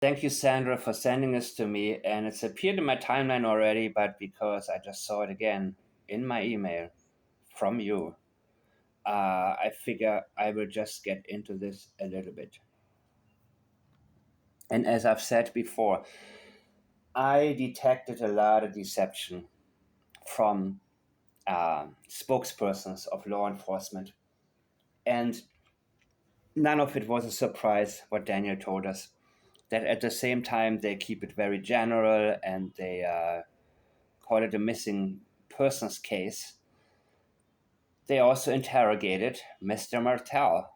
Thank you, Sandra, for sending this to me. And it's appeared in my timeline already, but because I just saw it again in my email from you, I figure I will just get into this a little bit. And as I've said before, I detected a lot of deception from spokespersons of law enforcement. And none of it was a surprise what Daniel told us. That at the same time, they keep it very general and they call it a missing persons case. They also interrogated Mr. Martel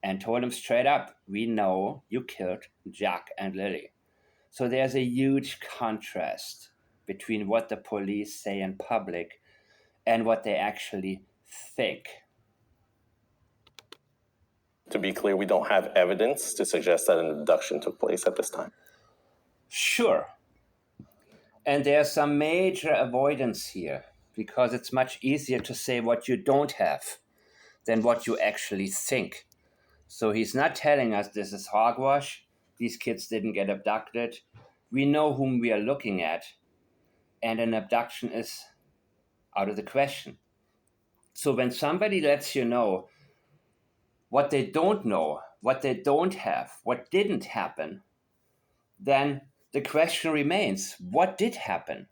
and told him straight up, we know you killed Jack and Lily. So there's a huge contrast between what the police say in public and what they actually think. To be clear, we don't have evidence to suggest that an abduction took place at this time. Sure. And there's some major avoidance here because it's much easier to say what you don't have than what you actually think. So he's not telling us this is hogwash, these kids didn't get abducted. We know whom we are looking at, and an abduction is out of the question. So when somebody lets you know what they don't know, what they don't have, what didn't happen, then the question remains, what did happen?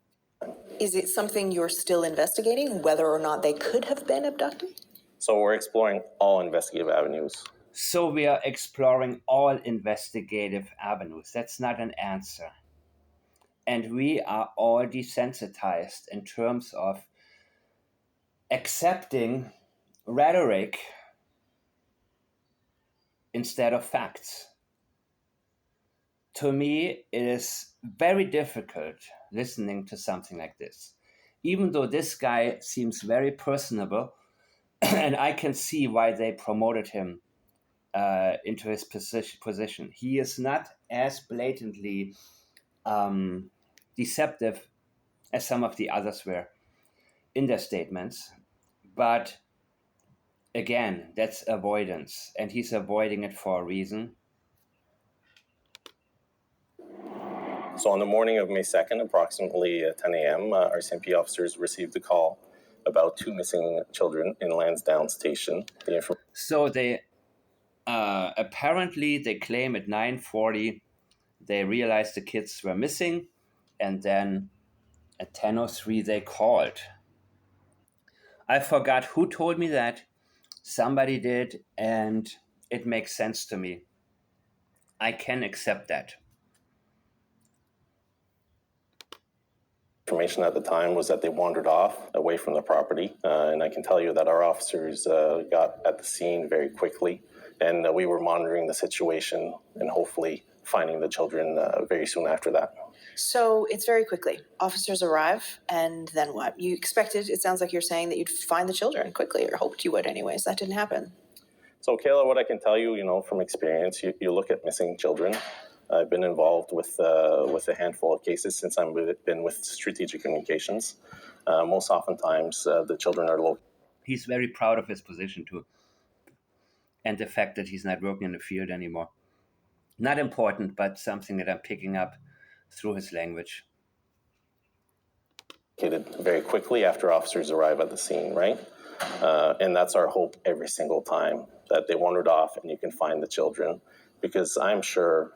Is it something you're still investigating, whether or not they could have been abducted? So we're exploring all investigative avenues. So we are exploring all investigative avenues. That's not an answer. And we are all desensitized in terms of accepting rhetoric instead of facts. To me, it is very difficult listening to something like this. Even though this guy seems very personable, and I can see why they promoted him into his position. He is not as blatantly deceptive as some of the others were in their statements. But again, that's avoidance, and he's avoiding it for a reason. So on the morning of May 2nd, approximately 10 a.m., RCMP officers received a call about two missing children in Lansdowne Station. So they apparently they claim at 9:40 they realized the kids were missing, and then at 10:03 they called. I forgot who told me that. Somebody did, and it makes sense to me. I can accept that. Information at the time was that they wandered off away from the property, and I can tell you that our officers got at the scene very quickly, and we were monitoring the situation and hopefully finding the children very soon after that. So it's very quickly. Officers arrive, and then what? You expected, it sounds like you're saying that you'd find the children quickly, or hoped you would anyways. That didn't happen. So, Kayla, what I can tell you, from experience, you look at missing children. I've been involved with a handful of cases since I've been with Strategic Communications. Most oftentimes, the children are local. He's very proud of his position too, and the fact that he's not working in the field anymore. Not important, but something that I'm picking up through his language. Very quickly after officers arrive at the scene, right? And that's our hope every single time, that they wandered off and you can find the children. Because I'm sure,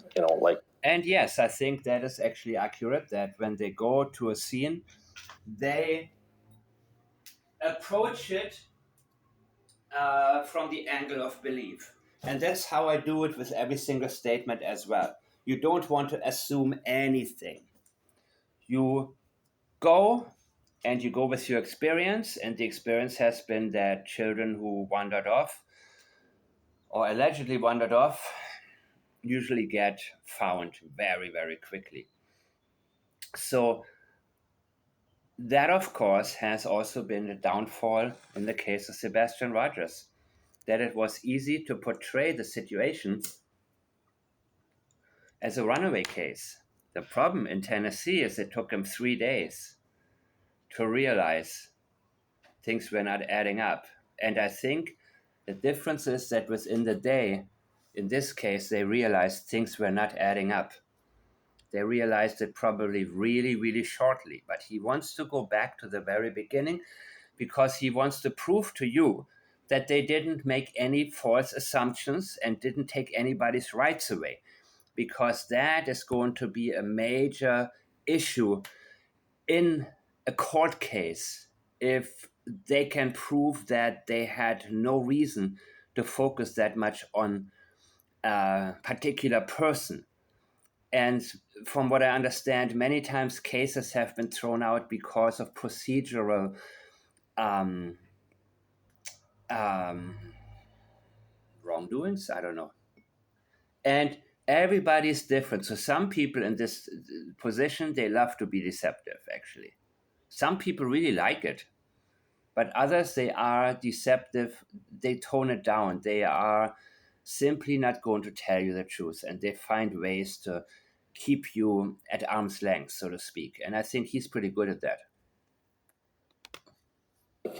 And yes, I think that is actually accurate, that when they go to a scene, they approach it from the angle of belief. And that's how I do it with every single statement as well. You don't want to assume anything. You go and you go with your experience, and the experience has been that children who wandered off or allegedly wandered off usually get found very, very quickly. So that, of course, has also been the downfall in the case of Sebastian Rogers, that it was easy to portray the situation as a runaway case. The problem in Tennessee is it took him 3 days to realize things were not adding up. And I think the difference is that within the day, in this case, they realized things were not adding up. They realized it probably really, really shortly. But he wants to go back to the very beginning because he wants to prove to you that they didn't make any false assumptions and didn't take anybody's rights away, because that is going to be a major issue in a court case if they can prove that they had no reason to focus that much on a particular person. And from what I understand, many times cases have been thrown out because of procedural um, wrongdoings. I don't know. And everybody's different. So some people in this position, they love to be deceptive, actually. Some people really like it. But others, they are deceptive. They tone it down. They are simply not going to tell you the truth. And they find ways to keep you at arm's length, so to speak. And I think he's pretty good at that.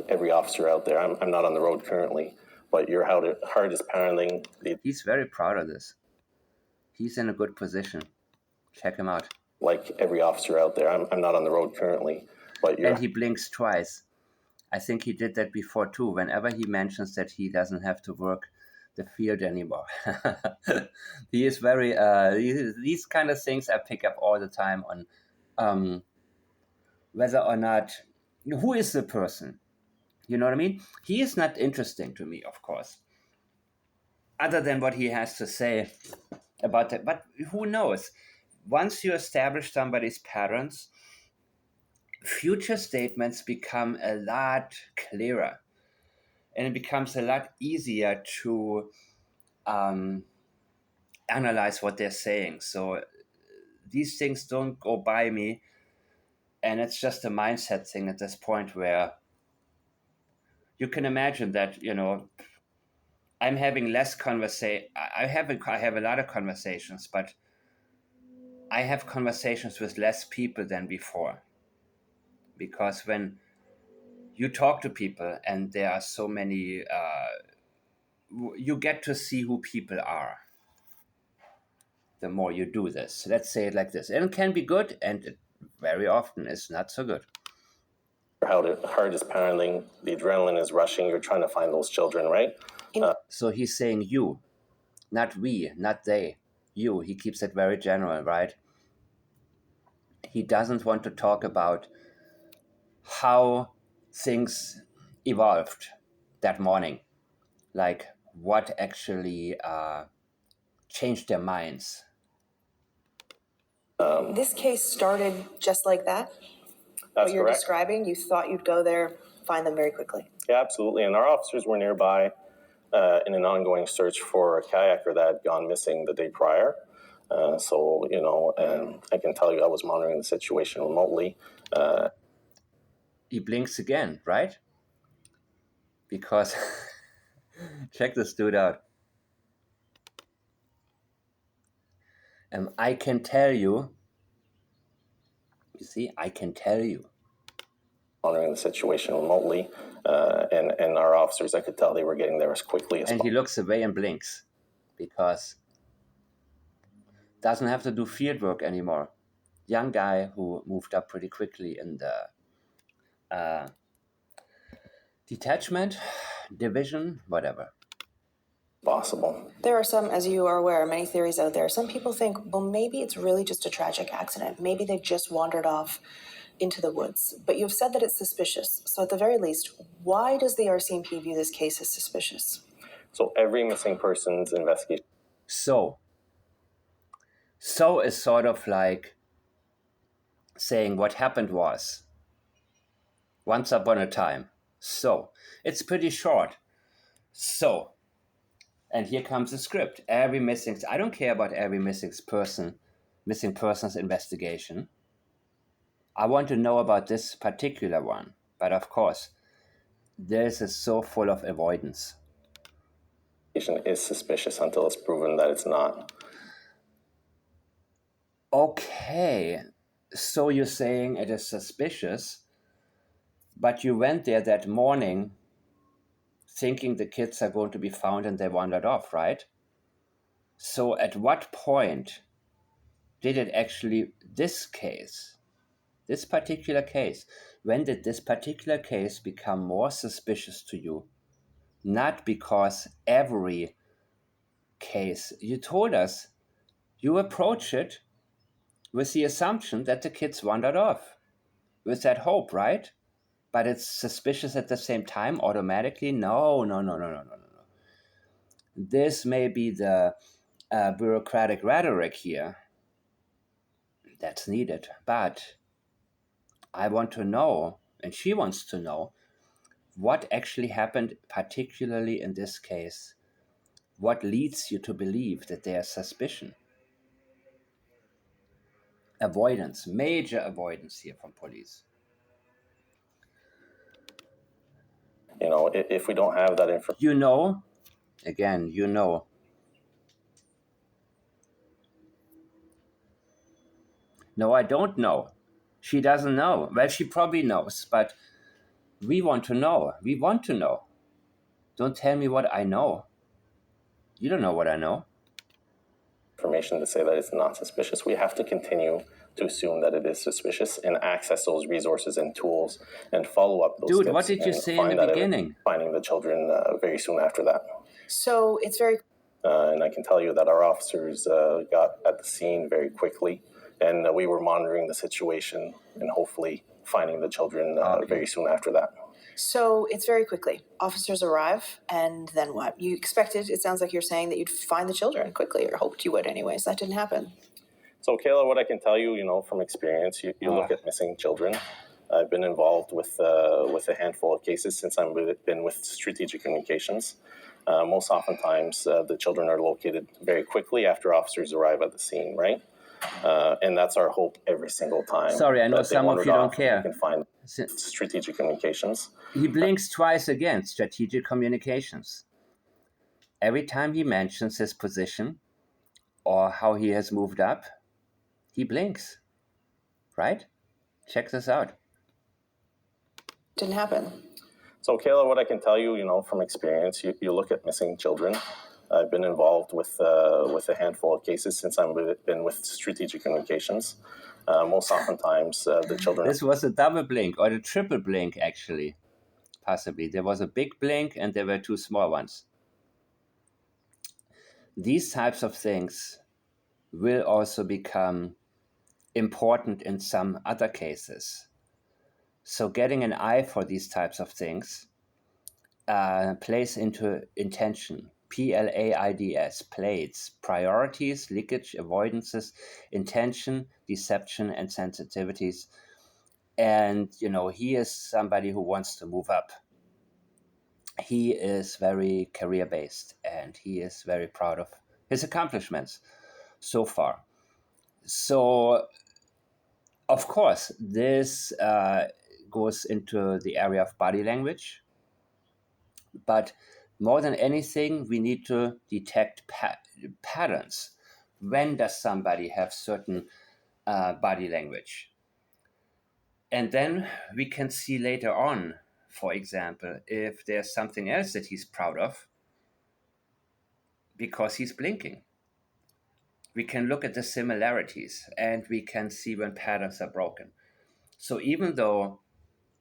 Every officer out there, I'm not on the road currently, but your heart is pounding. He's very proud of this. He's in a good position. Check him out. Like every officer out there, I'm not on the road currently, but And he blinks twice. I think he did that before too. Whenever he mentions that he doesn't have to work the field anymore. He is very, these kind of things I pick up all the time on whether or not, who is the person? You know what I mean? He is not interesting to me, of course, other than what he has to say about that. But who knows? Once you establish somebody's patterns, future statements become a lot clearer, and it becomes a lot easier to analyze what they're saying. So these things don't go by me, and it's just a mindset thing at this point where you can imagine that, I'm having less conversation. I have a lot of conversations, but I have conversations with less people than before, because when you talk to people and there are so many, you get to see who people are the more you do this. Let's say it like this. And it can be good, and it very often is not so good. How the heart is pounding, the adrenaline is rushing, you're trying to find those children, right? So he's saying you, not we, not they, you. He keeps it very general, right? He doesn't want to talk about how things evolved that morning, like what actually changed their minds. This case started just like that? That's what you're correct. Describing, you thought you'd go there, find them very quickly. Yeah, absolutely. And our officers were nearby in an ongoing search for a kayaker that had gone missing the day prior. And I can tell you I was monitoring the situation remotely. He blinks again, right? Because check this dude out. I can tell you, I can tell you. Monitoring the situation remotely, and our officers, I could tell they were getting there as quickly as possible. And he looks away and blinks because doesn't have to do field work anymore. Young guy who moved up pretty quickly in the detachment, division, whatever. Possible. There are some, as you are aware, many theories out there. Some people think, well, maybe it's really just a tragic accident. Maybe they just wandered off into the woods. But you've said that it's suspicious. So at the very least, why does the RCMP view this case as suspicious? So every missing person's investigation. So is sort of like saying what happened was once upon a time. So it's pretty short. So, and here comes the script. I don't care about every missing person's investigation. I want to know about this particular one. But of course, this is so full of avoidance. Is suspicious until it's proven that it's not. Okay, so you're saying it is suspicious, but you went there that morning thinking the kids are going to be found and they wandered off, right? So at what point did it actually, this particular case, when did this particular case become more suspicious to you? Not because every case, you told us, you approach it with the assumption that the kids wandered off, with that hope, right? But it's suspicious at the same time automatically? No. This may be the bureaucratic rhetoric here that's needed, but I want to know, and she wants to know, what actually happened, particularly in this case. What leads you to believe that there's suspicion? Avoidance, major avoidance here from police. If we don't have that information. Again, No, I don't know. She doesn't know. Well, she probably knows, but we want to know. We want to know. Don't tell me what I know. You don't know what I know. Information to say that it's not suspicious. We have to continue to assume that it is suspicious and access those resources and tools and follow up those Dude, what did you say in the beginning? Finding the children very soon after that. So it's very... and I can tell you that our officers got at the scene very quickly, and we were monitoring the situation and hopefully finding the children very soon after that. So it's very quickly. Officers arrive, and then what? You expected, it sounds like you're saying that you'd find the children quickly, or hoped you would anyways. That didn't happen. So, Kayla, what I can tell you, from experience, you look at missing children. I've been involved with a handful of cases since I've been with strategic communications. Most oftentimes, the children are located very quickly after officers arrive at the scene, right? And that's our hope every single time. Sorry, I know some of you don't care. You can find strategic communications. He blinks twice again, strategic communications. Every time he mentions his position or how he has moved up, he blinks, right? Check this out. Didn't happen. So, Kayla, what I can tell you, from experience, you look at missing children. I've been involved with a handful of cases since I've been with strategic communications. Most oftentimes, the children... This was a double blink or a triple blink, actually, possibly. There was a big blink and there were two small ones. These types of things will also become important in some other cases. So getting an eye for these types of things plays into intention. PLAIDS, plates, priorities, leakage, avoidances, intention, deception, and sensitivities. And, he is somebody who wants to move up. He is very career-based, and he is very proud of his accomplishments so far. So, of course, this goes into the area of body language. But more than anything, we need to detect patterns. When does somebody have certain body language? And then we can see later on, for example, if there's something else that he's proud of because he's blinking. We can look at the similarities and we can see when patterns are broken. So even though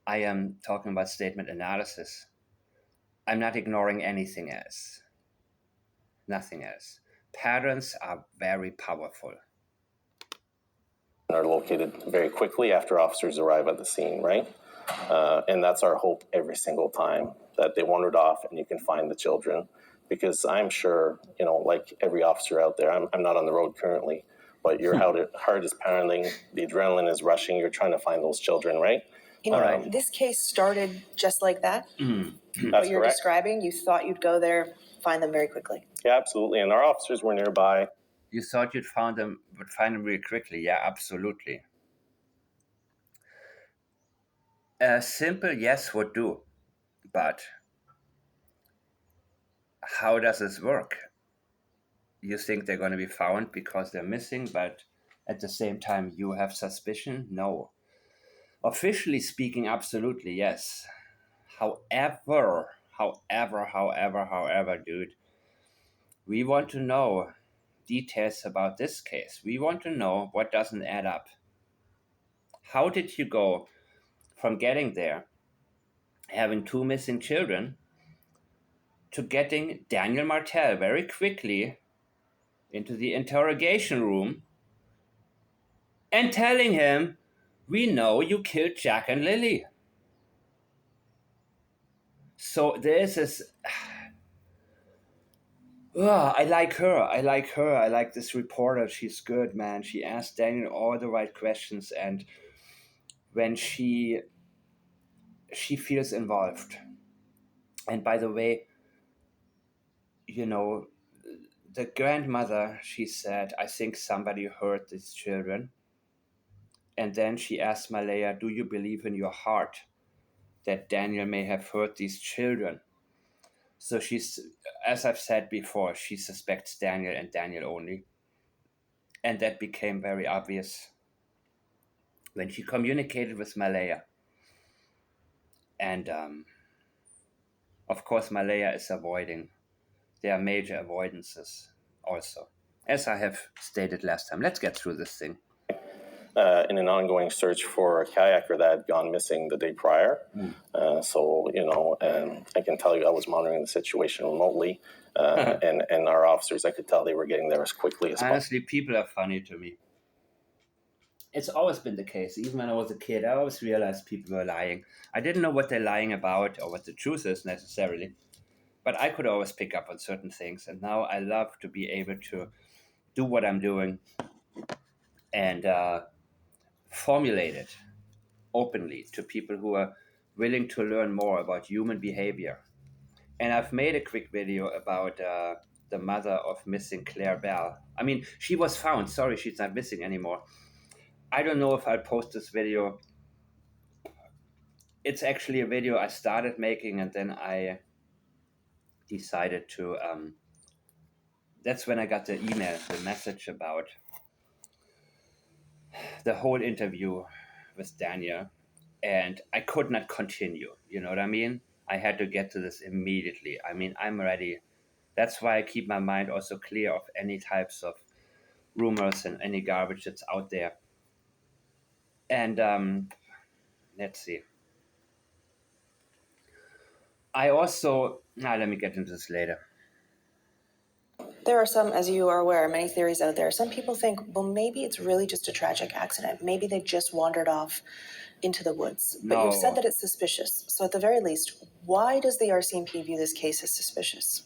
I am talking about statement analysis, I'm not ignoring anything else. Nothing else. Patterns are very powerful. Are located very quickly after officers arrive at the scene, right? And that's our hope every single time, that they wandered off and you can find the children. Because I'm sure, like every officer out there, I'm not on the road currently, but your heart is pounding, the adrenaline is rushing, you're trying to find those children, right? This case started just like that. What you're describing, you thought you'd go there, find them very quickly. Yeah, absolutely. And our officers were nearby. You thought you'd find them really quickly. Yeah, absolutely. A simple yes would do, but how does this work? You think they're going to be found because they're missing, but at the same time you have suspicion? No. Officially speaking, absolutely, yes. However, dude, we want to know details about this case. We want to know what doesn't add up. How did you go from getting there, having 2 missing children, to getting Daniel Martel very quickly into the interrogation room and telling him, we know you killed Jack and Lily. So this is, I like her. I like this reporter. She's good, man. She asked Daniel all the right questions, and when she feels involved. And by the way, the grandmother, she said, I think somebody hurt these children. And then she asked Malaya, do you believe in your heart that Daniel may have hurt these children? So she's, as I've said before, she suspects Daniel and Daniel only. And that became very obvious when she communicated with Malaya. And of course, Malaya is avoiding. There are major avoidances also, as I have stated last time. Let's get through this thing. In an ongoing search for a kayaker that had gone missing the day prior. I can tell you I was monitoring the situation remotely, and our officers, I could tell they were getting there as quickly as possible. Honestly, people are funny to me. It's always been the case. Even when I was a kid, I always realized people were lying. I didn't know what they're lying about or what the truth is necessarily, but I could always pick up on certain things. And now I love to be able to do what I'm doing and formulate it openly to people who are willing to learn more about human behavior. And I've made a quick video about the mother of missing Claire Bell. I mean, she was found. Sorry, she's not missing anymore. I don't know if I'll post this video. It's actually a video I started making, and then I decided to. That's when I got the email, the message about the whole interview with Daniel, and I could not continue. You know what I mean? I had to get to this immediately. I mean, I'm ready. That's why I keep my mind also clear of any types of rumors and any garbage that's out there. And let's see. I also, let me get into this later. There are some, as you are aware, many theories out there. Some people think, well, maybe it's really just a tragic accident. Maybe they just wandered off into the woods. But you've said that it's suspicious. So at the very least, why does the RCMP view this case as suspicious?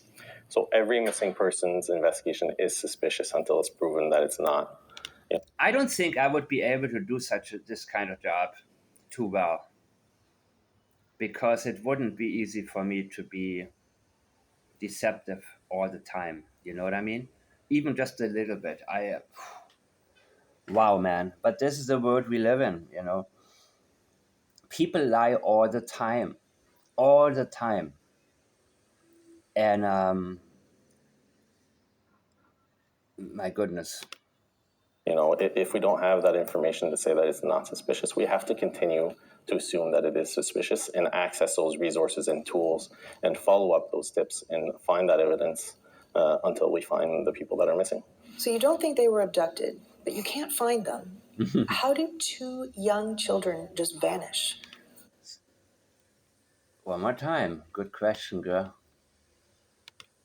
So every missing person's investigation is suspicious until it's proven that it's not. Yeah. I don't think I would be able to do this kind of job too well, because it wouldn't be easy for me to be deceptive all the time. You know what I mean? Even just a little bit. Wow, man. But this is the world we live in, you know. People lie all the time. All the time. And my goodness. If we don't have that information to say that it's not suspicious, we have to continue to assume that it is suspicious and access those resources and tools and follow up those tips and find that evidence until we find the people that are missing. So you don't think they were abducted, but you can't find them. How did 2 young children just vanish? One more time. Good question, girl.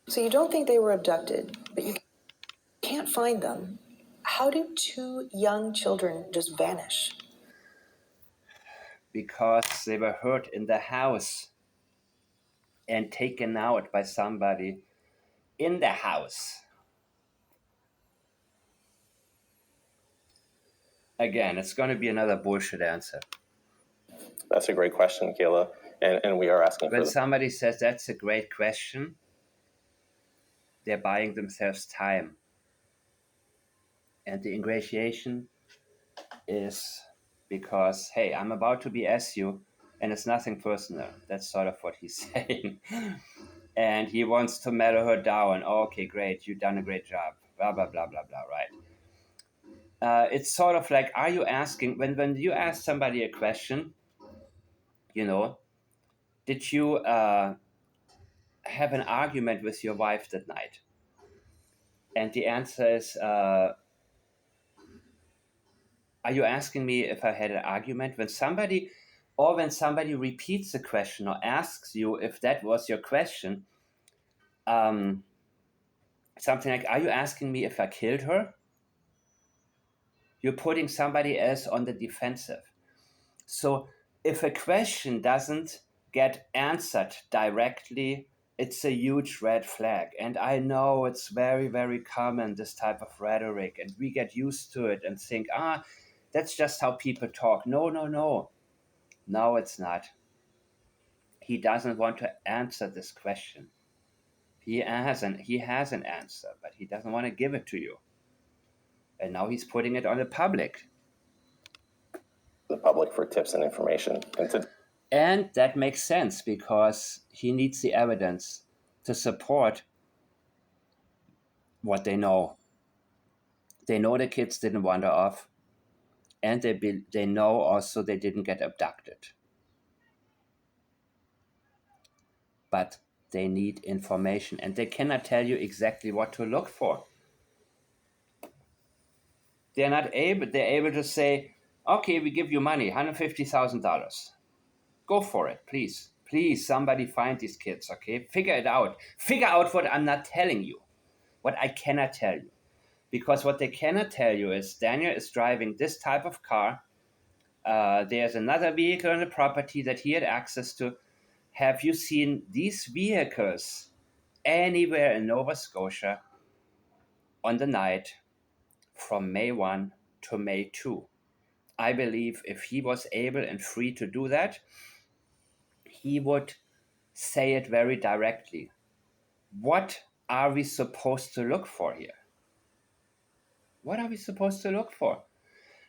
So you don't think they were abducted, but you can't find them. How did 2 young children just vanish? Because they were hurt in the house and taken out by somebody in the house. Again, it's going to be another bullshit answer. That's a great question, Kayla, and we are asking when somebody says that's a great question, they're buying themselves time. And the ingratiation is because, hey, I'm about to BS you, and it's nothing personal. That's sort of what he's saying. And he wants to mellow her down. Oh, okay, great, you've done a great job. Blah, blah, blah, blah, blah, right? It's sort of like, are you asking, when you ask somebody a question, did you have an argument with your wife that night? And the answer is, are you asking me if I had an argument? When somebody repeats the question or asks you if that was your question, something like, are you asking me if I killed her? You're putting somebody else on the defensive. So if a question doesn't get answered directly, it's a huge red flag. And I know it's very, very common, this type of rhetoric, and we get used to it and think, that's just how people talk. No, no, no. No, it's not. He doesn't want to answer this question. He has an answer, but he doesn't want to give it to you. And now he's putting it on the public. The public for tips and information. And that makes sense because he needs the evidence to support what they know. They know the kids didn't wander off, and they know also they didn't get abducted. But they need information, and they cannot tell you exactly what to look for. They're able to say, okay, we give you money, $150,000. Go for it, please. Please, somebody find these kids, okay? Figure it out. Figure out what I'm not telling you, what I cannot tell you. Because what they cannot tell you is Daniel is driving this type of car. There's another vehicle on the property that he had access to. Have you seen these vehicles anywhere in Nova Scotia on the night from May 1 to May 2? I believe if he was able and free to do that, he would say it very directly. What are we supposed to look for here? What are we supposed to look for?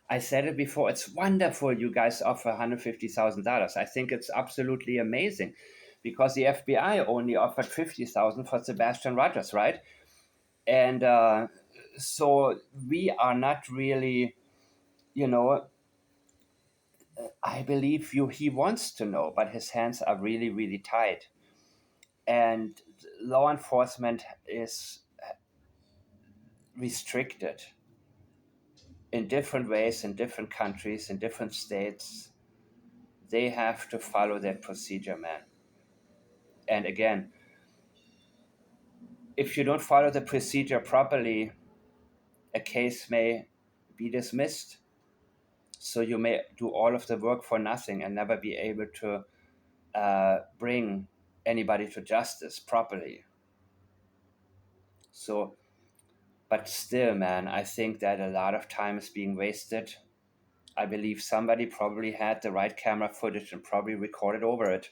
I said it before, it's wonderful you guys offer $150,000. I think it's absolutely amazing because the FBI only offered $50,000 for Sebastian Rogers, right? And so we are not really, I believe he wants to know, but his hands are really, really tied. And law enforcement is restricted in different ways, in different countries, in different states. They have to follow that procedure, man. And again, if you don't follow the procedure properly, a case may be dismissed. So you may do all of the work for nothing and never be able to bring anybody to justice properly. So, but still, man, I think that a lot of time is being wasted. I believe somebody probably had the right camera footage and probably recorded over it.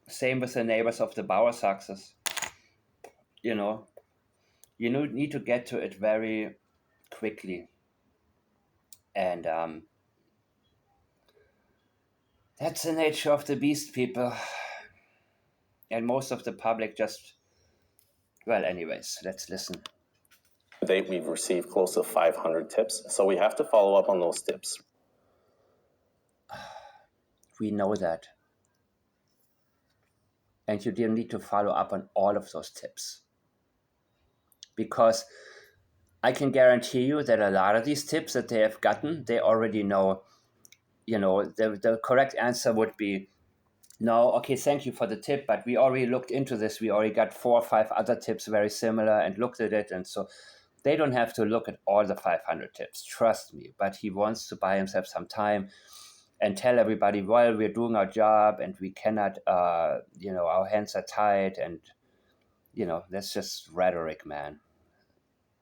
Same with the neighbors of the Bauer Saxes. You need to get to it very quickly. And that's the nature of the beast, people. And most of the public anyways, let's listen. To date, we've received close to 500 tips, so we have to follow up on those tips. We know that. And you do need to follow up on all of those tips. Because I can guarantee you that a lot of these tips that they have gotten, they already know, the correct answer would be, no, okay, thank you for the tip, but we already looked into this. We already got 4 or 5 other tips very similar and looked at it. And so they don't have to look at all the 500 tips, trust me. But he wants to buy himself some time and tell everybody, well, we're doing our job and we cannot, our hands are tied. And, that's just rhetoric, man.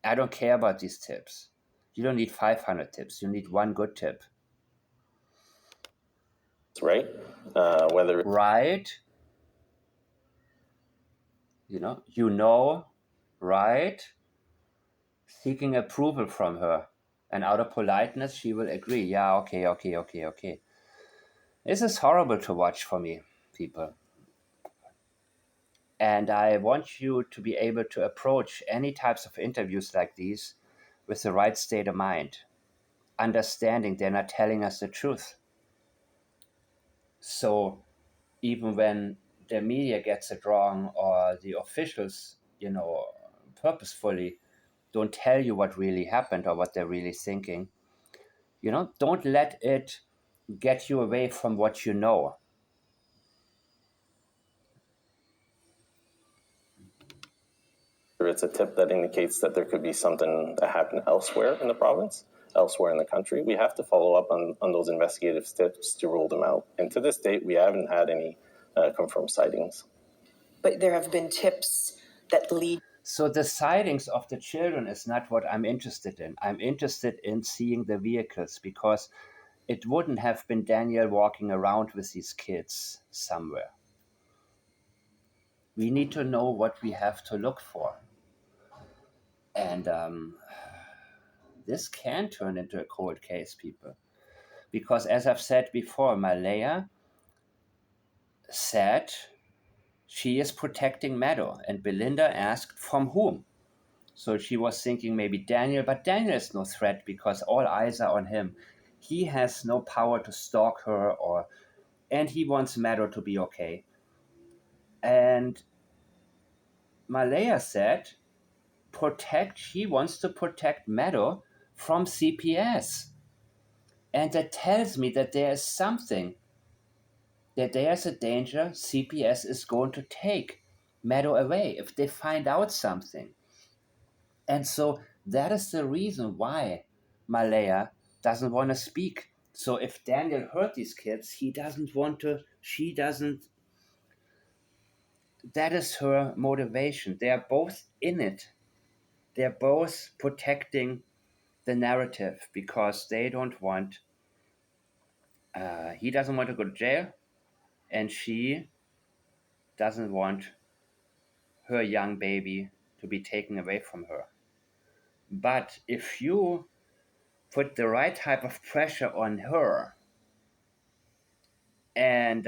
I don't care about these tips. You don't need 500 tips. You need one good tip. Right? Right? Right? Seeking approval from her. And out of politeness, she will agree. Yeah, okay. This is horrible to watch for me, people. And I want you to be able to approach any types of interviews like these with the right state of mind, understanding they're not telling us the truth. So even when the media gets it wrong, or the officials, purposefully don't tell you what really happened or what they're really thinking. Don't let it get you away from what you know. It's a tip that indicates that there could be something that happened elsewhere in the province, elsewhere in the country. We have to follow up on those investigative tips to rule them out. And to this date, we haven't had any confirmed sightings. But there have been tips that lead. So the sightings of the children is not what I'm interested in. I'm interested in seeing the vehicles, because it wouldn't have been Daniel walking around with these kids somewhere. We need to know what we have to look for. And this can turn into a cold case, people. Because as I've said before, Malaya said she is protecting Meadow. And Belinda asked, from whom? So she was thinking maybe Daniel, but Daniel is no threat because all eyes are on him. He has no power to stalk her, and he wants Meadow to be okay. And Malaya said, he wants to protect Meadow from CPS. And that tells me that there is something, that there's a danger CPS is going to take Meadow away if they find out something. And so that is the reason why Malaya doesn't want to speak. So if Daniel hurt these kids, he doesn't want to, she doesn't. That is her motivation. They are both in it. They're both protecting the narrative because they don't want, he doesn't want to go to jail, and she doesn't want her young baby to be taken away from her. But if you put the right type of pressure on her and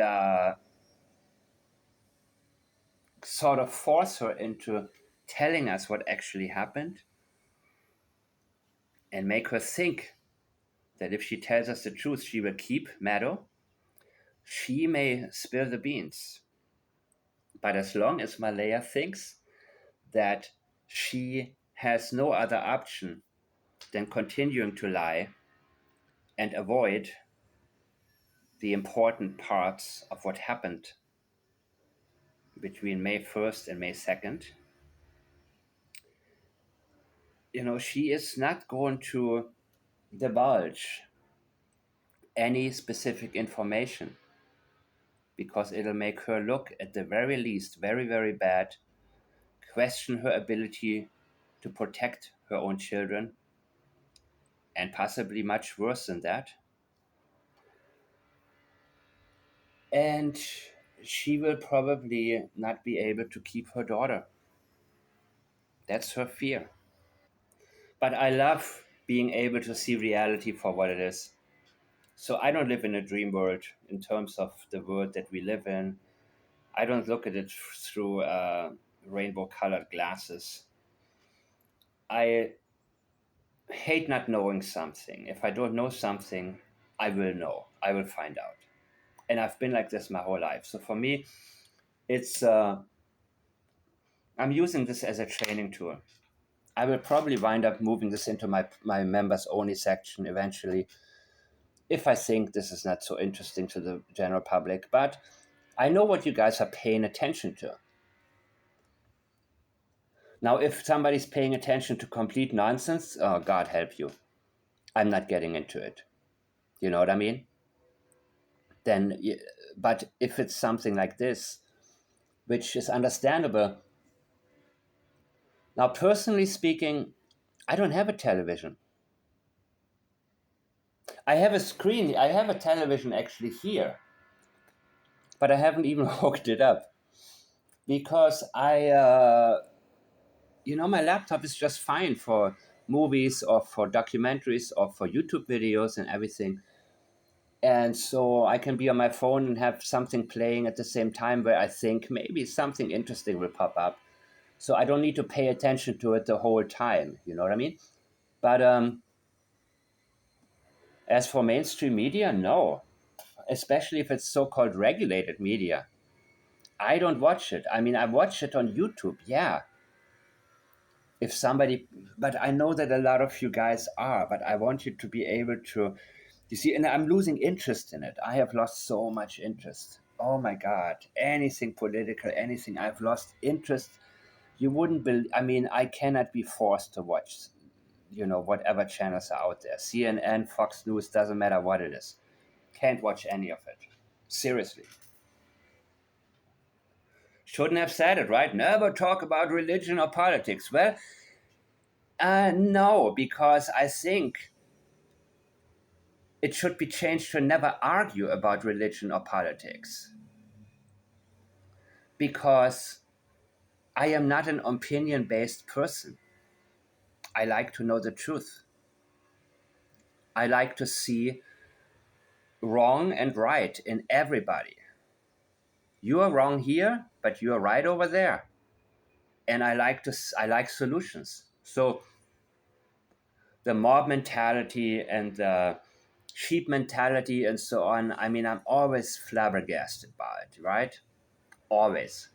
sort of force her into telling us what actually happened, and make her think that if she tells us the truth, she will keep Meadow, she may spill the beans. But as long as Malaya thinks that she has no other option than continuing to lie and avoid the important parts of what happened between May 1st and May 2nd, she is not going to divulge any specific information because it'll make her look, at the very least, very, very bad, question her ability to protect her own children, and possibly much worse than that. And she will probably not be able to keep her daughter. That's her fear. But I love being able to see reality for what it is. So I don't live in a dream world in terms of the world that we live in. I don't look at it through rainbow-colored glasses. I hate not knowing something. If I don't know something, I will know. I will find out. And I've been like this my whole life. So for me, it's I'm using this as a training tool. I will probably wind up moving this into my members only section eventually, if I think this is not so interesting to the general public. But I know what you guys are paying attention to. Now, if somebody's paying attention to complete nonsense, oh, God help you. I'm not getting into it. You know what I mean? But if it's something like this, which is understandable. Now, personally speaking, I don't have a television. I have a screen. I have a television actually here, but I haven't even hooked it up because my laptop is just fine for movies or for documentaries or for YouTube videos and everything. And so I can be on my phone and have something playing at the same time where I think maybe something interesting will pop up. So I don't need to pay attention to it the whole time. You know what I mean? But as for mainstream media, no. Especially if it's so-called regulated media. I don't watch it. I mean, I watch it on YouTube, yeah. If somebody, but I know that a lot of you guys are, but I want you to be able to, you see, and I'm losing interest in it. I have lost so much interest. Oh my God, anything political, anything, I've lost interest. You wouldn't believe, I mean, I cannot be forced to watch, whatever channels are out there. CNN, Fox News, doesn't matter what it is. Can't watch any of it. Seriously. Shouldn't have said it, right? Never talk about religion or politics. Well, no, because I think it should be changed to never argue about religion or politics. Because I am not an opinion-based person. I like to know the truth. I like to see wrong and right in everybody. You are wrong here, but you are right over there. And I like solutions. So the mob mentality and the sheep mentality and so on, I mean, I'm always flabbergasted by it, right? Always.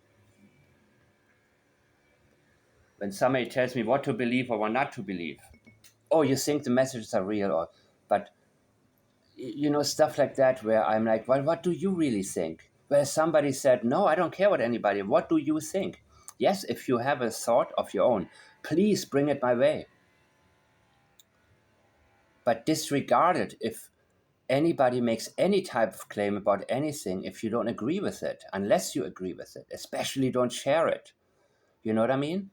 When somebody tells me what to believe or what not to believe, oh, you think the messages are real, but stuff like that, where I'm like, well, what do you really think? Where somebody said, no, I don't care what anybody, what do you think? Yes, if you have a thought of your own, please bring it my way. But disregard it if anybody makes any type of claim about anything if you don't agree with it, unless you agree with it. Especially don't share it. You know what I mean?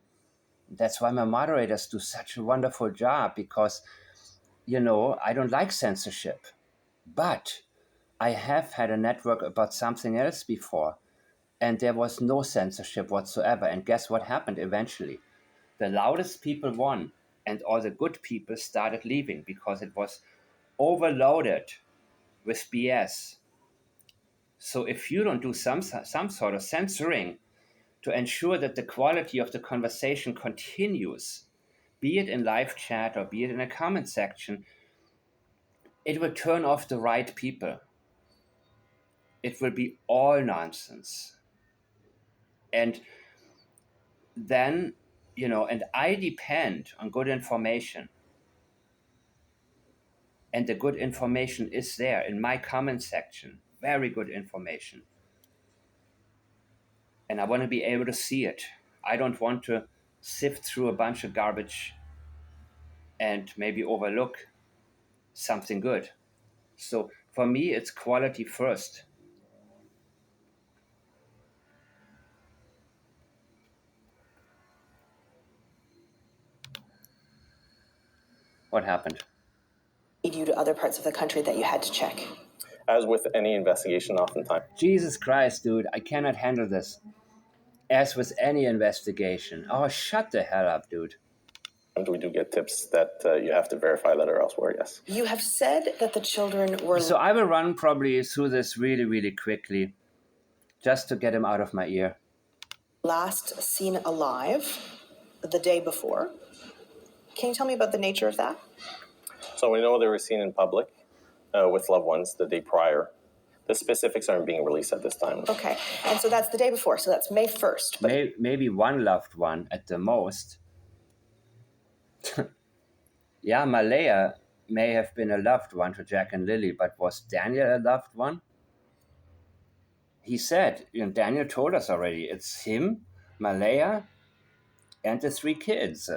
That's why my moderators do such a wonderful job, because, I don't like censorship. But I have had a network about something else before, and there was no censorship whatsoever. And guess what happened eventually? The loudest people won, and all the good people started leaving because it was overloaded with BS. So if you don't do some sort of censoring to ensure that the quality of the conversation continues, be it in live chat or be it in a comment section, it will turn off the right people. It will be all nonsense. And then, and I depend on good information. And the good information is there in my comment section. Very good information. And I want to be able to see it. I don't want to sift through a bunch of garbage and maybe overlook something good. So for me, it's quality first. What happened? You to other parts of the country that you had to check. As with any investigation, oftentimes. Jesus Christ, dude, I cannot handle this. As with any investigation. Oh, shut the hell up, dude. We do get tips that you have to verify that or elsewhere, yes. You have said that the children were... So I will run probably through this really, really quickly, just to get him out of my ear. last seen alive the day before. Can you tell me about the nature of that? So we know they were seen in public with loved ones the day prior. The specifics aren't being released at this time. Okay, and so that's the day before, so that's May 1st. But maybe one loved one at the most. Yeah, Malaya may have been a loved one to Jack and Lily, but was Daniel a loved one? He said, Daniel told us already, it's him, Malaya, and the 3 kids.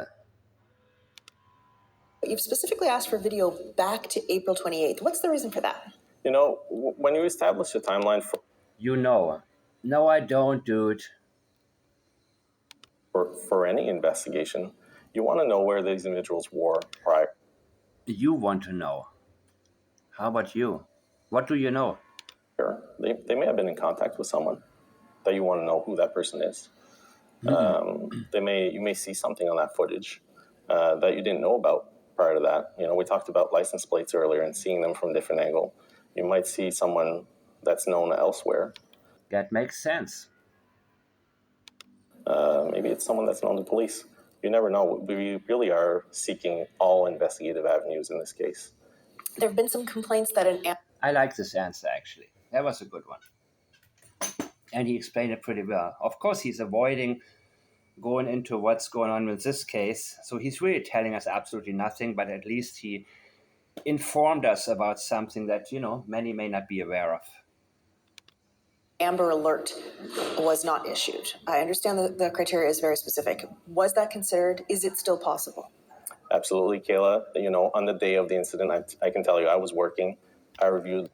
You've specifically asked for video back to April 28th. What's the reason for that? When you establish a timeline for... No, I don't, dude. For any investigation, you want to know where these individuals were prior. You want to know. How about you? What do you know? They may have been in contact with someone that you want to know who that person is. You may see something on that footage that you didn't know about prior to that. We talked about license plates earlier and seeing them from a different angle. You might see someone that's known elsewhere. That makes sense. Maybe it's someone that's known to police. You never know. We really are seeking all investigative avenues in this case. There have been some complaints that I like this answer, actually. That was a good one. And he explained it pretty well. Of course, he's avoiding going into what's going on with this case. So he's really telling us absolutely nothing, but at least he informed us about something that, many may not be aware of. Amber Alert was not issued. I understand that the criteria is very specific. Was that considered? Is it still possible? Absolutely, Kayla. On the day of the incident, I can tell you I was working. I reviewed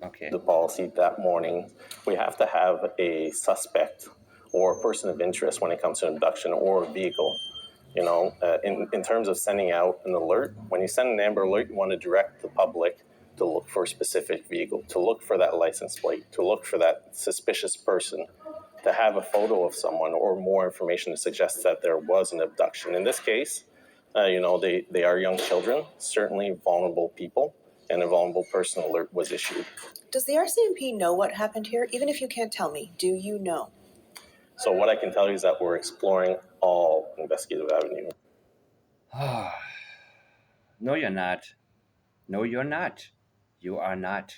Okay. the policy that morning. We have to have a suspect or a person of interest when it comes to abduction or a vehicle. In terms of sending out an alert, when you send an Amber Alert, you want to direct the public to look for a specific vehicle, to look for that license plate, to look for that suspicious person, to have a photo of someone or more information to suggest that there was an abduction. In this case, they are young children, certainly vulnerable people, and a vulnerable person alert was issued. Does the RCMP know what happened here? Even if you can't tell me, do you know? So what I can tell you is that we're exploring all investigative avenues. No, you're not. No, you're not. You are not.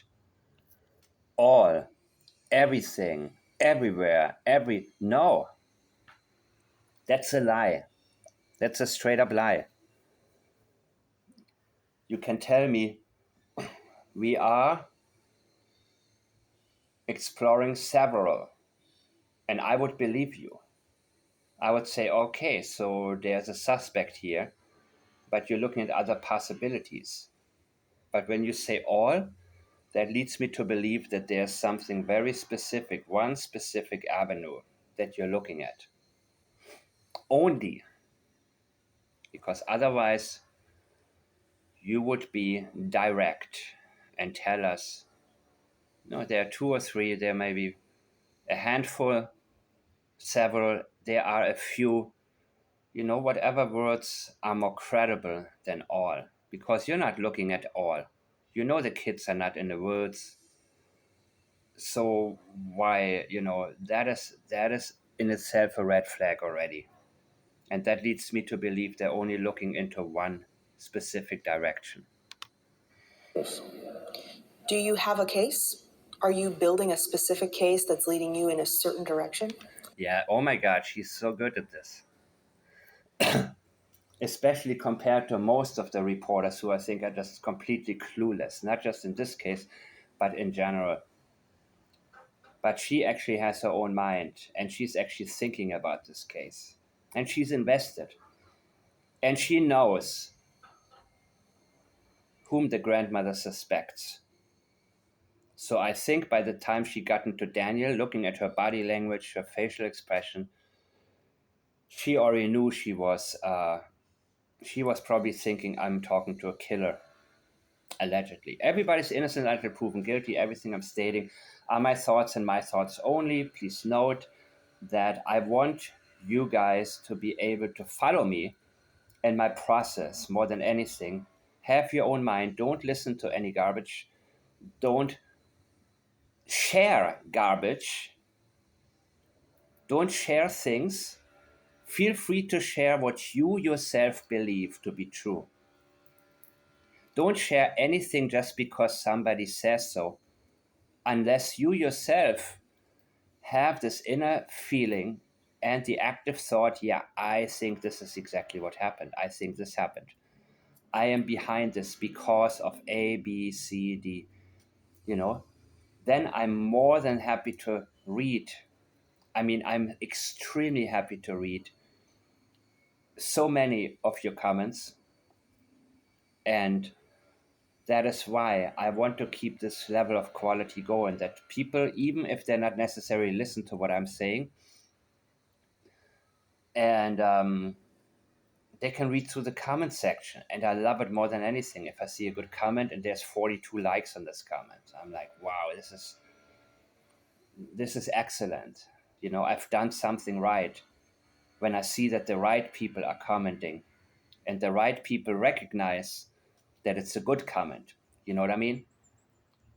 All, everything, everywhere, no. That's a lie. That's a straight up lie. You can tell me we are exploring several, and I would believe you. I would say, okay, so there's a suspect here, but you're looking at other possibilities. But when you say all, that leads me to believe that there's something very specific, one specific avenue that you're looking at. Only because otherwise you would be direct and tell us, no, there are two or three, there may be a handful, several, there are a few, whatever words are more credible than all, because you're not looking at all. The kids are not in the woods. So why, that is in itself a red flag already. And that leads me to believe they're only looking into one specific direction. Yes. Do you have a case? Are you building a specific case that's leading you in a certain direction? Yeah, oh my God, she's so good at this. Especially compared to most of the reporters who I think are just completely clueless, not just in this case, but in general. But she actually has her own mind, and she's actually thinking about this case. And she's invested. And she knows whom the grandmother suspects. So I think by the time she got into Daniel, looking at her body language, her facial expression, she already knew she was probably thinking, I'm talking to a killer, allegedly. Everybody's innocent until proven guilty. Everything I'm stating are my thoughts and my thoughts only. Please note that I want you guys to be able to follow me and my process more than anything. Have your own mind. Don't listen to any garbage. Don't share garbage. Don't share things. Feel free to share what you yourself believe to be true. Don't share anything just because somebody says so, unless you yourself have this inner feeling and the active thought, yeah, I think this is exactly what happened. I think this happened. I am behind this because of A, B, C, D, then I'm more than happy to read. I'm extremely happy to read so many of your comments. And that is why I want to keep this level of quality going, that people, even if they're not necessarily listen to what I'm saying, and they can read through the comment section. And I love it more than anything. If I see a good comment and there's 42 likes on this comment, I'm like, wow, this is excellent. I've done something right. When I see that the right people are commenting and the right people recognize that it's a good comment, you know what I mean?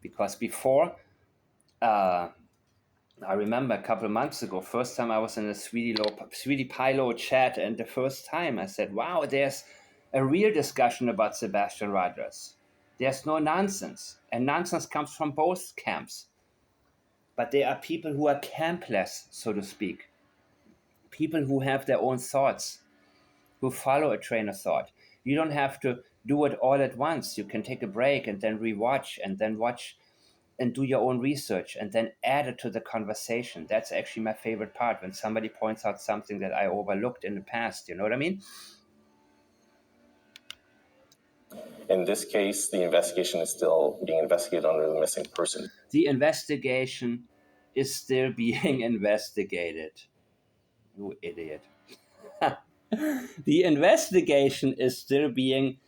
Because before, I remember a couple of months ago, first time I was in a Sweetie Pilo chat, and the first time I said, wow, there's a real discussion about Sebastian Rogers. There's no nonsense. And nonsense comes from both camps. But there are people who are campless, so to speak. People who have their own thoughts, who follow a train of thought. You don't have to do it all at once. You can take a break and then rewatch and then watch and do your own research and then add it to the conversation. That's actually my favorite part, when somebody points out something that I overlooked in the past. You know what I mean? In this case, the investigation is still being investigated under the missing person. The investigation is still being investigated. You idiot. The investigation is still being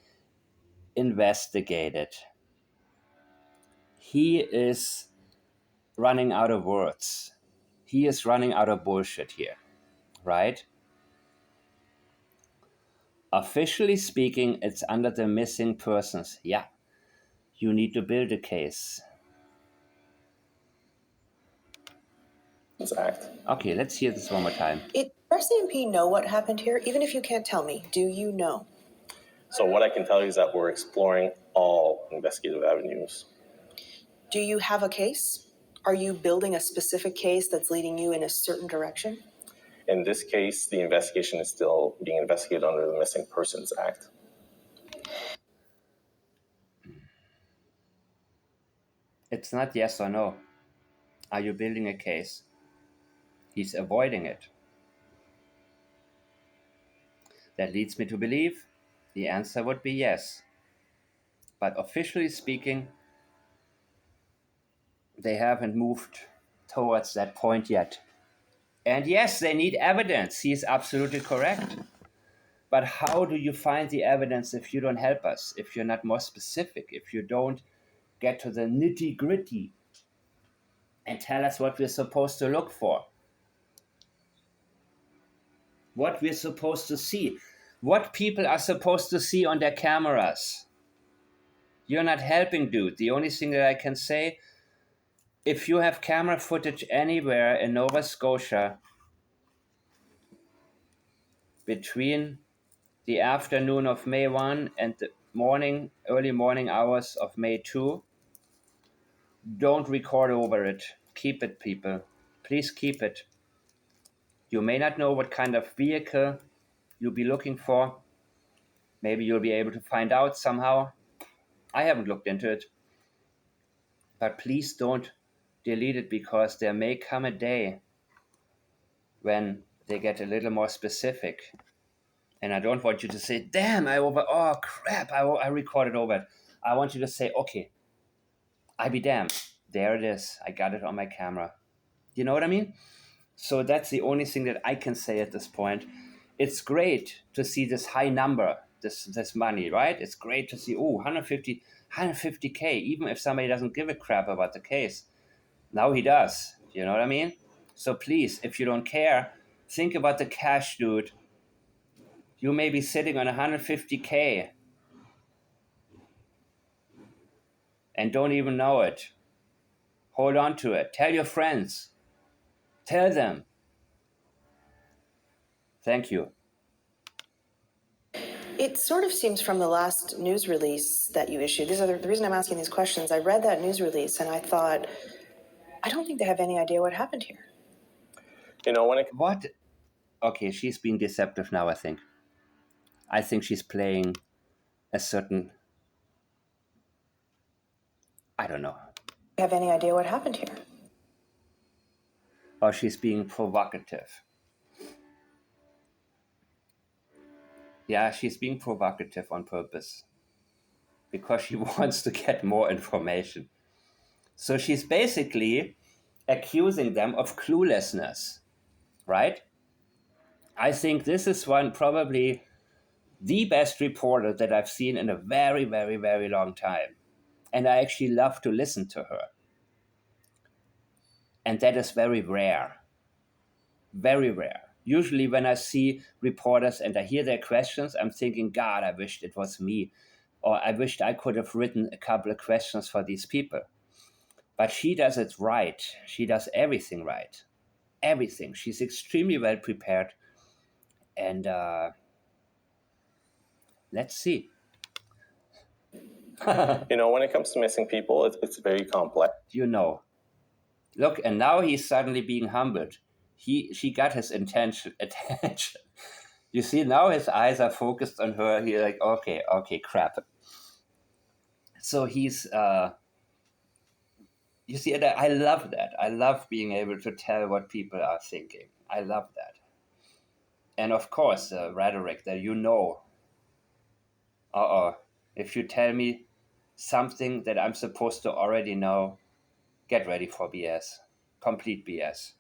investigated. He is running out of words. He is running out of bullshit here, right? Officially speaking, it's under the missing persons. Yeah, you need to build a case. Act. Okay, let's hear this one more time. Does RCMP know what happened here? Even if you can't tell me, do you know? So what I can tell you is that we're exploring all investigative avenues. Do you have a case? Are you building a specific case that's leading you in a certain direction? In this case, the investigation is still being investigated under the Missing Persons Act. It's not yes or no. Are you building a case? He's avoiding it. That leads me to believe the answer would be yes. But officially speaking, they haven't moved towards that point yet. And yes, they need evidence. He is absolutely correct. But how do you find the evidence if you don't help us, if you're not more specific, if you don't get to the nitty gritty and tell us what we're supposed to look for, what we're supposed to see, what people are supposed to see on their cameras? You're not helping, dude. The only thing that I can say, if you have camera footage anywhere in Nova Scotia between the afternoon of May 1 and the early morning hours of May 2, don't record over it. Keep it, people. Please keep it. You may not know what kind of vehicle you'll be looking for. Maybe you'll be able to find out somehow. I haven't looked into it. But please don't delete it, because there may come a day when they get a little more specific. And I don't want you to say, damn, oh crap, I recorded over it. I want you to say, okay, I be damned. There it is. I got it on my camera. You know what I mean? So that's the only thing that I can say at this point. It's great to see this high number, this money, right? It's great to see, 150K, even if somebody doesn't give a crap about the case. Now he does. You know what I mean? So please, if you don't care, think about the cash, dude. You may be sitting on 150K and don't even know it. Hold on to it. Tell your friends. Tell them. Thank you. It sort of seems from the last news release that you issued. These are the reason I'm asking these questions. I read that news release and I thought, I don't think they have any idea what happened here. You know, What? Okay, she's being deceptive now, I think. I think she's playing a certain... I don't know. Have any idea what happened here? Or she's being provocative. Yeah, she's being provocative on purpose, because she wants to get more information. So she's basically accusing them of cluelessness, right? I think this is probably the best reporter that I've seen in a very, very, very long time. And I actually love to listen to her. And that is very rare. Very rare. Usually when I see reporters and I hear their questions, I'm thinking, God, I wished it was me. Or I wished I could have written a couple of questions for these people. But she does it right. She does everything right. Everything. She's extremely well prepared. And let's see. When it comes to missing people, it's very complex. Look, and now he's suddenly being humbled. She got his attention. You see, now his eyes are focused on her. He's like, okay, crap. So he's, you see, I love that. I love being able to tell what people are thinking. I love that. And of course, rhetoric that if you tell me something that I'm supposed to already know, get ready for BS. Complete BS.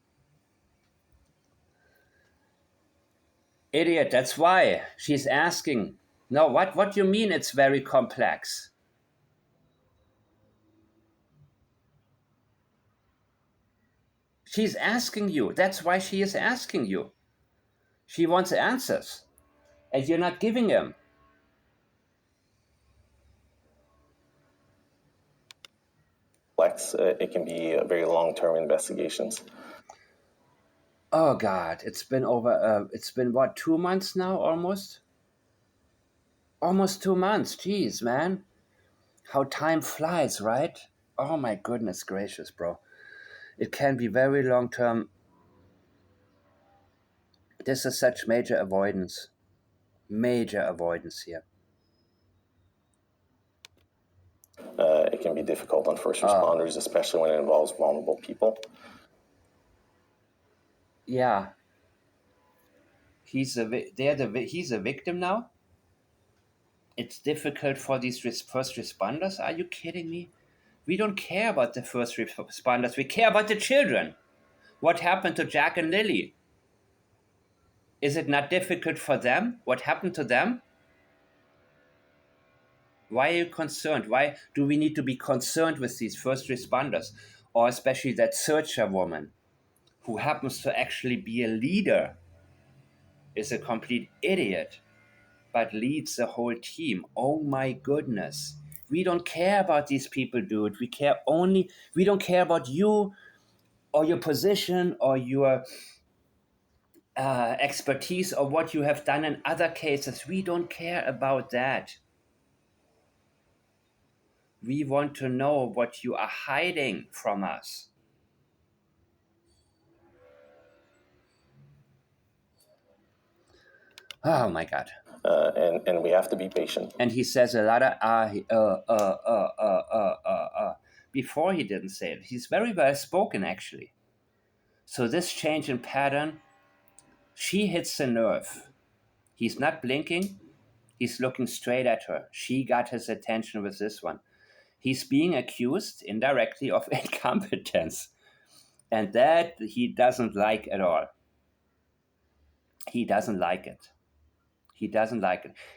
Idiot, that's why she's asking. No, what do you mean it's very complex? She's asking you. That's why she is asking you. She wants answers, and you're not giving them. It can be very long-term investigations. Oh God, it's been what, 2 months now, almost? Almost 2 months. Jeez, man. How time flies, right? Oh my goodness gracious, bro. It can be very long term. This is such major avoidance. Major avoidance here. It can be difficult on first responders, especially when it involves vulnerable people. Yeah. He's a victim now? It's difficult for these first responders? Are you kidding me? We don't care about the first responders. We care about the children. What happened to Jack and Lily? Is it not difficult for them? What happened to them? Why are you concerned? Why do we need to be concerned with these first responders? Or especially that searcher woman who happens to actually be a leader, is a complete idiot, but leads the whole team. Oh my goodness. We don't care about these people, dude. We don't care about you or your position or your expertise or what you have done in other cases. We don't care about that. We want to know what you are hiding from us. Oh my God. And we have to be patient. And he says a lot of before he didn't say it. He's very well spoken, actually. So this change in pattern, she hits the nerve. He's not blinking. He's looking straight at her. She got his attention with this one. He's being accused indirectly of incompetence. And that he doesn't like at all. He doesn't like it.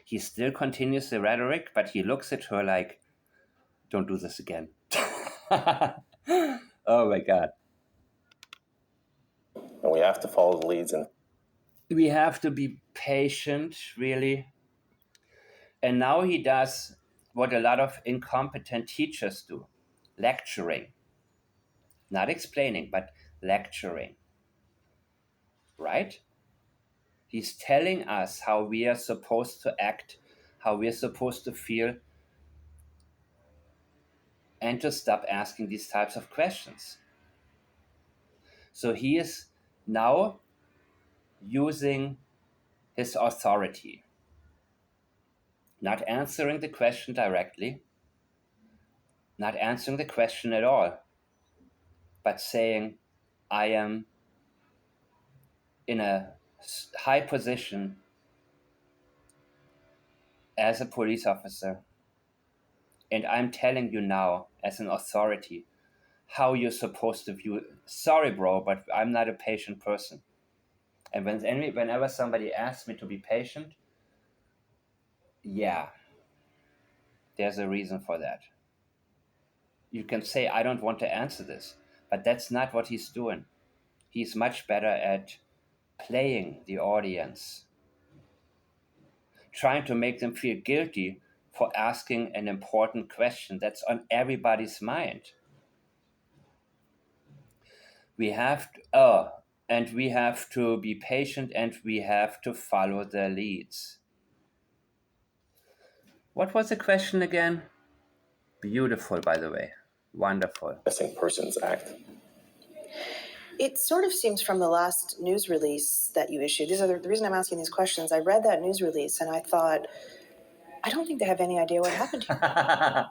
He still continues the rhetoric, but he looks at her like, don't do this again. Oh my God. And we have to follow the leads. And we have to be patient, really. And now he does what a lot of incompetent teachers do, lecturing. Not explaining, but lecturing. Right? He's telling us how we are supposed to act, how we are supposed to feel, and to stop asking these types of questions. So he is now using his authority, not answering the question directly, not answering the question at all, but saying, I am in a high position as a police officer, and I'm telling you now, as an authority, how you're supposed to view it. Sorry, bro, but I'm not a patient person. And whenever somebody asks me to be patient, yeah, there's a reason for that. You can say, I don't want to answer this, but that's not what he's doing. He's much better at playing the audience, trying to make them feel guilty for asking an important question that's on everybody's mind. We have to be patient, and we have to follow the leads. What was the question again? Beautiful, by the way. Wonderful. Missing Persons Act. It sort of seems from the last news release that you issued. The reason I'm asking these questions. I read that news release and I thought, I don't think they have any idea what happened here.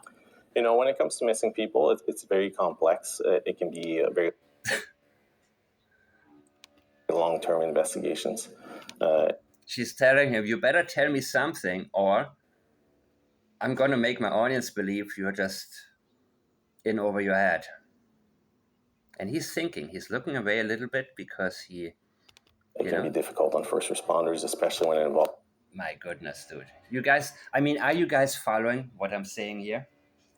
You know, when it comes to missing people, it's very complex. It can be very long-term investigations. She's telling him, you better tell me something, or I'm going to make my audience believe you're just in over your head. And he's thinking, he's looking away a little bit because it can be difficult on first responders, especially when it involves. My goodness, dude. You guys, I mean, are you guys following what I'm saying here?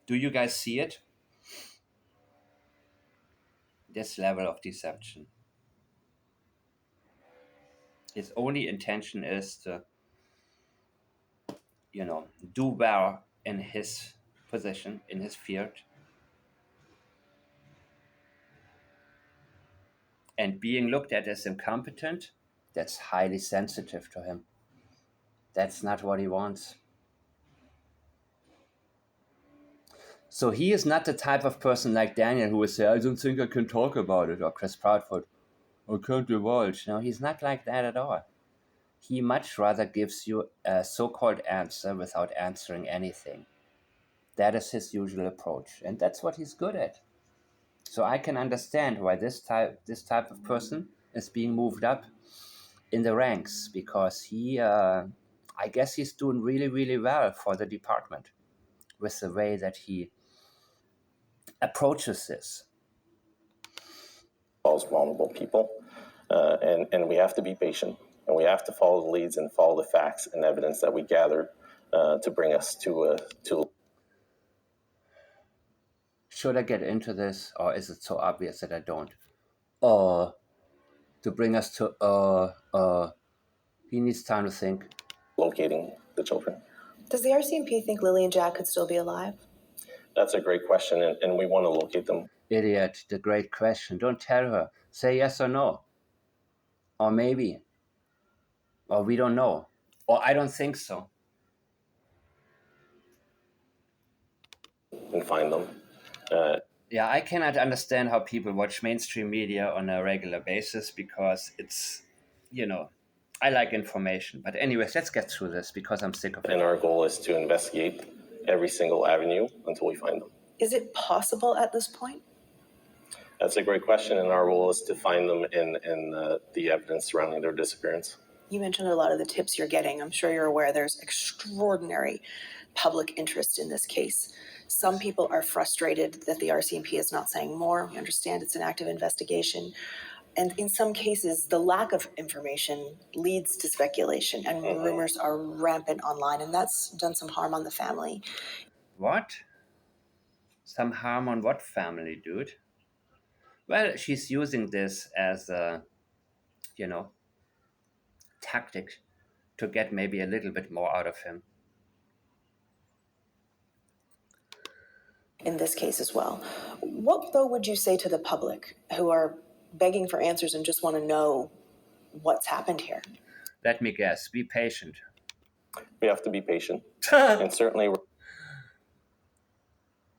Do you guys see it? This level of deception. His only intention is to, do well in his position, in his field. And being looked at as incompetent, that's highly sensitive to him. That's not what he wants. So he is not the type of person like Daniel who would say, I don't think I can talk about it, or Chris Proudfoot, I can't divulge. No, he's not like that at all. He much rather gives you a so-called answer without answering anything. That is his usual approach, and that's what he's good at. So I can understand why this type of person is being moved up in the ranks, because he, I guess he's doing really, really well for the department with the way that he approaches this. Vulnerable people, and we have to be patient, and we have to follow the leads and follow the facts and evidence that we gather to bring us to. Should I get into this, or is it so obvious that I don't? To bring us to he needs time to think. Locating the children. Does the RCMP think Lily and Jack could still be alive? That's a great question, and we want to locate them. Idiot, the great question. Don't tell her. Say yes or no. Or maybe. Or we don't know. Or I don't think so. And find them. Yeah, I cannot understand how people watch mainstream media on a regular basis, because it's, I like information. But anyways, let's get through this because I'm sick of it. And our goal is to investigate every single avenue until we find them. Is it possible at this point? That's a great question, and our role is to find them in the evidence surrounding their disappearance. You mentioned a lot of the tips you're getting. I'm sure you're aware there's extraordinary public interest in this case. Some people are frustrated that the RCMP is not saying more. We understand it's an active investigation. And in some cases, the lack of information leads to speculation, and rumors are rampant online, and that's done some harm on the family. What? Some harm on what family, dude? Well, she's using this as a, tactic to get maybe a little bit more out of him. In this case as well. What, though, would you say to the public who are begging for answers and just want to know what's happened here? Let me guess. Be patient. We have to be patient. And certainly...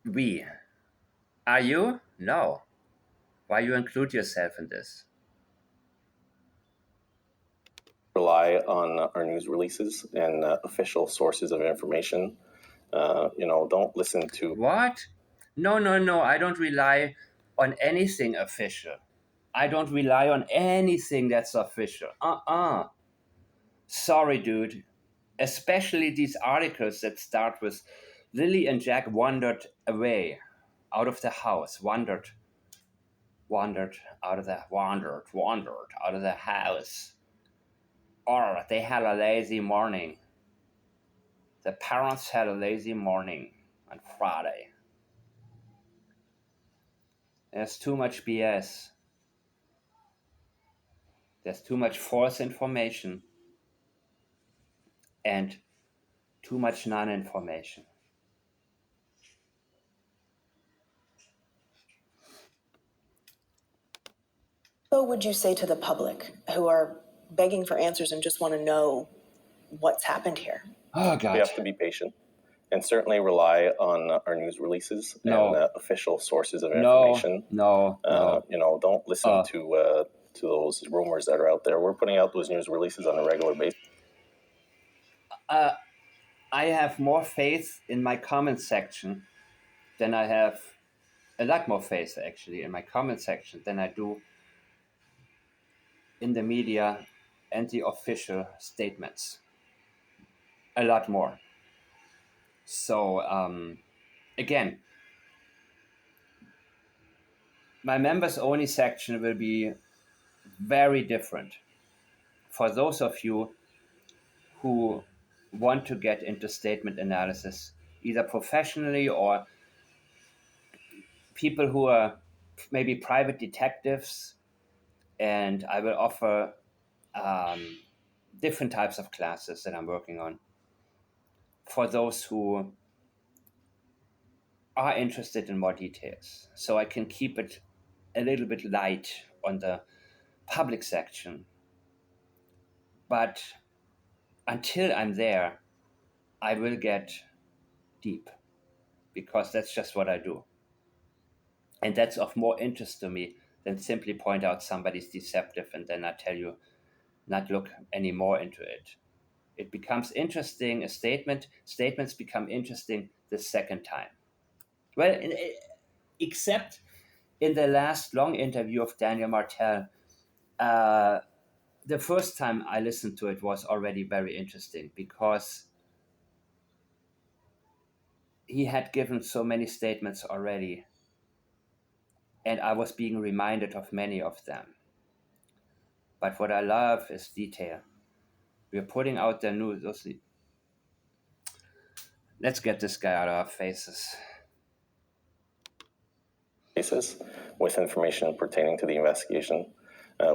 We. Are you? No. Why you include yourself in this? Rely on our news releases and official sources of information. Don't listen to... What? No. I don't rely on anything official. I don't rely on anything that's official. Sorry, dude. Especially these articles that start with Lily and Jack wandered away out of the house, wandered out of the house. Or they had a lazy morning. The parents had a lazy morning on Friday. There's too much BS. There's too much false information and too much non-information. What would you say to the public who are begging for answers and just want to know what's happened here? Oh, God. We have to be patient. and certainly rely on our news releases No. and official sources of No, information. no. Don't listen to those rumors that are out there. We're putting out those news releases on a regular basis. I have more faith in my comment section than I have, a lot more faith actually in my comment section than I do in the media and the official statements. A lot more. So again, my members only section will be very different for those of you who want to get into statement analysis, either professionally or people who are maybe private detectives. And I will offer different types of classes that I'm working on for those who are interested in more details. So I can keep it a little bit light on the public section. But until I'm there, I will get deep because that's just what I do. And that's of more interest to me than simply point out somebody's deceptive and then I tell you not look any more into it. It becomes interesting, statements become interesting the second time. Well, except in the last long interview of Daniel Martel, the first time I listened to it was already very interesting because he had given so many statements already, and I was being reminded of many of them. But what I love is detail. We're putting out the news. Let's get this guy out of our faces. With information pertaining to the investigation.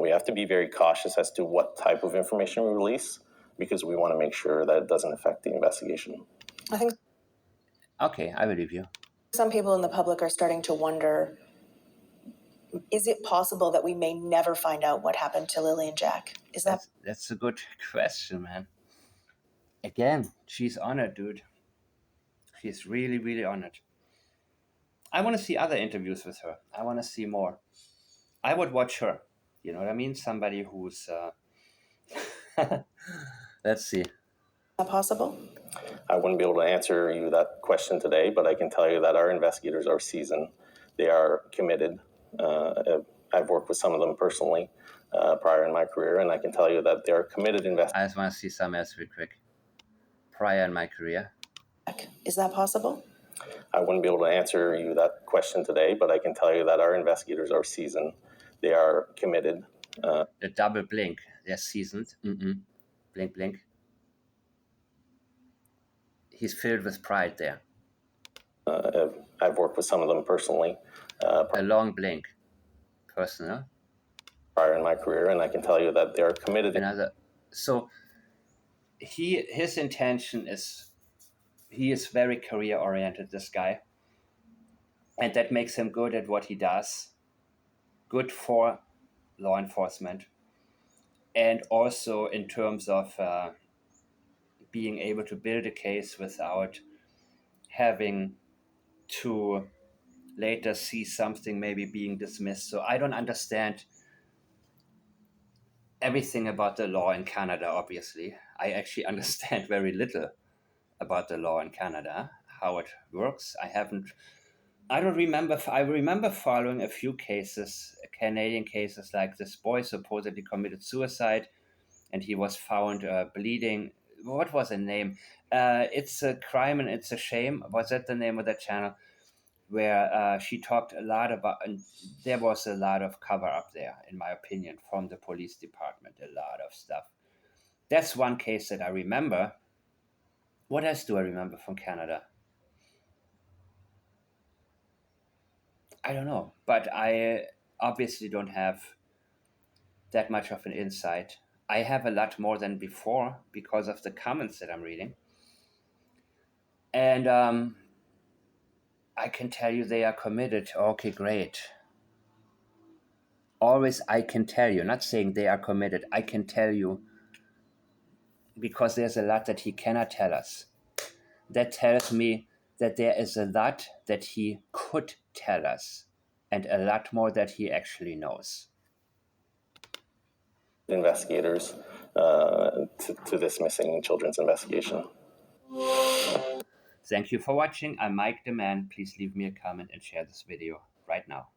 We have to be very cautious as to what type of information we release because we want to make sure that it doesn't affect the investigation. I think Okay, I believe you. some people in the public are starting to wonder, is it possible that we may never find out what happened to Lily and Jack? Is that That's a good question, man. Again, she's honored, dude. She's really, really honored. I want to see other interviews with her. I want to see more. I would watch her. You know what I mean? Somebody who's. Let's see. possible? I wouldn't be able to answer you that question today, but I can tell you that our investigators are seasoned. They are committed. I've worked with some of them personally prior in my career, and I can tell you that they are committed investigators. I just want to see some else real quick. Prior in my career. Is that possible? I wouldn't be able to answer you that question today, but I can tell you that our investigators are seasoned. They are committed. The double blink. They're seasoned. Blink, blink. He's filled with pride there. I've worked with some of them personally. A long blink. Personal. Prior in my career, and I can tell you that they are committed. So his intention is, he is very career oriented, this guy, and that makes him good at what he does, good for law enforcement, and also in terms of being able to build a case without having to later see something maybe being dismissed. So I don't understand everything about the law in Canada, obviously. I actually understand very little about the law in Canada, how it works. I remember following a few cases, Canadian cases, like this boy supposedly committed suicide and he was found bleeding. What was the name? It's a Crime and It's a Shame. Was that the name of that channel? Where she talked a lot about, and there was a lot of cover up there, in my opinion, from the police department, a lot of stuff. That's one case that I remember. What else do I remember from Canada? I don't know, but I obviously don't have that much of an insight. I have a lot more than before because of the comments that I'm reading. And I can tell you they are committed. Okay, great. Always I can tell you, not saying they are committed. I can tell you because there's a lot that he cannot tell us. that tells me that there is a lot that he could tell us and a lot more that he actually knows. Investigators to this missing children's investigation. Thank you for watching. I'm Mike the Man. Please leave me a comment and share this video right now.